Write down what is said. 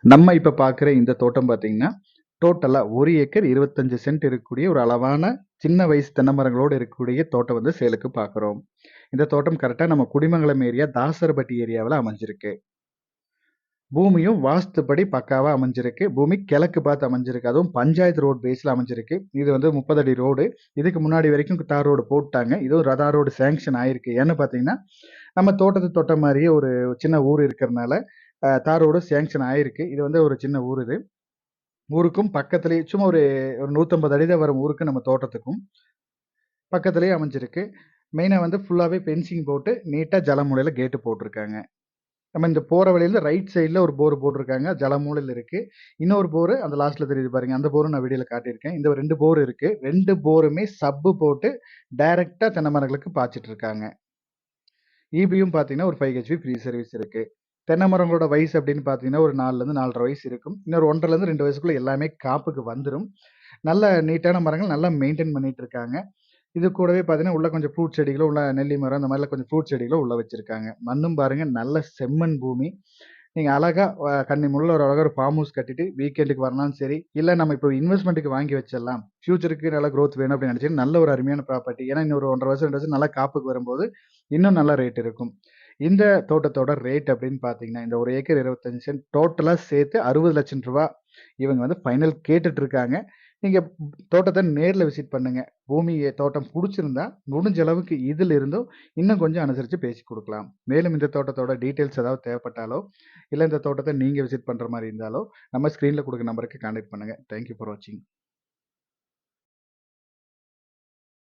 நம்ம இப்ப பார்க்குற இந்த தோட்டம் பார்த்தீங்கன்னா, டோட்டலா 1 ஏக்கர் 25 சென்ட் இருக்கக்கூடிய ஒரு அளவான சின்ன வயசு தென்னை மரங்களோடு இருக்கக்கூடிய தோட்டம் வந்து சேலுக்கு பார்க்குறோம். இந்த தோட்டம் கரெக்ட்டா நம்ம குடிமங்கலம் ஏரியா தாசர்பட்டி ஏரியாவுல அமைஞ்சிருக்கு. பூமியும் வாஸ்துப்படி பக்காவா அமைஞ்சிருக்கு. பூமி கிழக்கு பார்த்து அமைஞ்சிருக்கு. அதுவும் பஞ்சாயத்து ரோட் பேஸ்ல அமைஞ்சிருக்கு. இது வந்து 30 அடி ரோடு. இதுக்கு முன்னாடி வரைக்கும் தார் ரோடு போட்டாங்க. இதுவும் தார் ரோடு சேங்ஷன் ஆயிருக்கு. ஏன்னு பார்த்தீங்கன்னா, நம்ம தோட்டத்த தொட்ட மாரியே ஒரு சின்ன ஊர் இருக்கிறனால, தார் ரோடு சேங்ஷன் ஆயிருக்கு. இது வந்து ஒரு சின்ன ஊர் இது. ஊருக்கும் பக்கத்திலேயே சும்மா ஒரு ஒரு 150 அடி தான் வரும் ஊருக்கு நம்ம தோட்டத்துக்கும். பக்கத்திலேயே அமைஞ்சிருக்கு. மெயினா வந்து ஃபுல்லாவே ஃபென்சிங் போட்டு நீட்டா ஜலமூலையில கேட் போட்டுருக்காங்க. நம்ம இந்த போற வழியில ரைட் சைடுல ஒரு போர் போட்டுருக்காங்க. ஜலமூலையில இருக்கு. இன்னொரு போரு அந்த லாஸ்ட்ல தெரியுது பாருங்க. அந்த போரும் நான் வீடியோல காட்டியிருக்கேன். இந்த 2 போர் இருக்கு. 2 போருமே சப்பு போட்டு டைரக்ட்டா தென்னை மரங்களுக்கு பாய்ச்சிட்டு இருக்காங்க. ஈபியும் பார்த்தீங்கன்னா, ஒரு 5 ஹெச்பி ஃப்ரீ சர்வீஸ் இருக்கு. தென்னை மரங்களோட வயசு அப்படின்னு பார்த்தீங்கன்னா, ஒரு 4லேருந்து 4 1/2 வயசு இருக்கும். இன்னொரு 1 1/2லேருந்து 2 வயசுக்குள்ள எல்லாமே காப்புக்கு வந்துரும். நல்ல நீட்டான மரங்கள் நல்லா மெயின்டெயின் பண்ணிட்டு இருக்காங்க. இது கூடவே பார்த்தீங்கன்னா, உள்ள கொஞ்சம் ஃப்ரூட் செடிகளும், உள்ள நெல்லி மரம் இந்த மாரிலாம் கொஞ்சம் ஃப்ரூட் செடிகளும் உள்ள வச்சிருக்காங்க. மண்ணும் பாருங்க நல்ல செம்மண் பூமி. நீங்க அழகா கன்னிமுள்ள ஒரு அழகா ஒரு ஃபார்ம் ஹவுஸ் கட்டிட்டு வீக்கெண்டுக்கு வரனாலும் சரி, இல்ல நம்ம இப்போ இன்வெஸ்ட்மென்ட்க்கு வாங்கி வச்சிடலாம். ஃபியூச்சருக்கு நல்ல குரோத் வேணும் அப்படின்னு நினைச்சீங்கன்னா, நல்ல ஒரு அருமையான ப்ராப்பர்ட்டி. ஏன்னா, இன்னும் ஒரு 1 1/2 வருஷம், 2 வருஷம் நல்லா காப்புக்கு வரும்போது, இன்னும் நல்ல ரேட் இருக்கும். இந்த தோட்டத்தோட ரேட் அப்படின்னு பார்த்தீங்கன்னா, இந்த 1 ஏக்கர் 25 சென்ட் டோட்டலா சேர்த்து ரூ. 60,00,000 இவங்க வந்து ஃபைனல் கேட்டுட்டு இருக்காங்க. நீங்க தோட்டத்த நேர்ல விசிட் பண்ணுங்க. தோட்டம் புடிச்சிருந்தா, முடிஞ்ச அளவுக்கு இதுல இருந்தும் இன்னும் கொஞ்சம் அனுசரிச்சு பேசி குடுக்கலாம். மேலும் இந்த தோட்டத்தோட டீட்டெயில்ஸ் ஏதாவது தேவைப்பட்டாலோ, இல்ல இந்த தோட்டத்த நீங்க விசிட் பண்ற மாரி இருந்தாலோ, நம்ம ஸ்க்ரீன்ல குடுக்குற நம்பருக்கு கான்டாக்ட் பண்ணுங்க. தேங்க் யூ ஃபார் வாட்சிங்.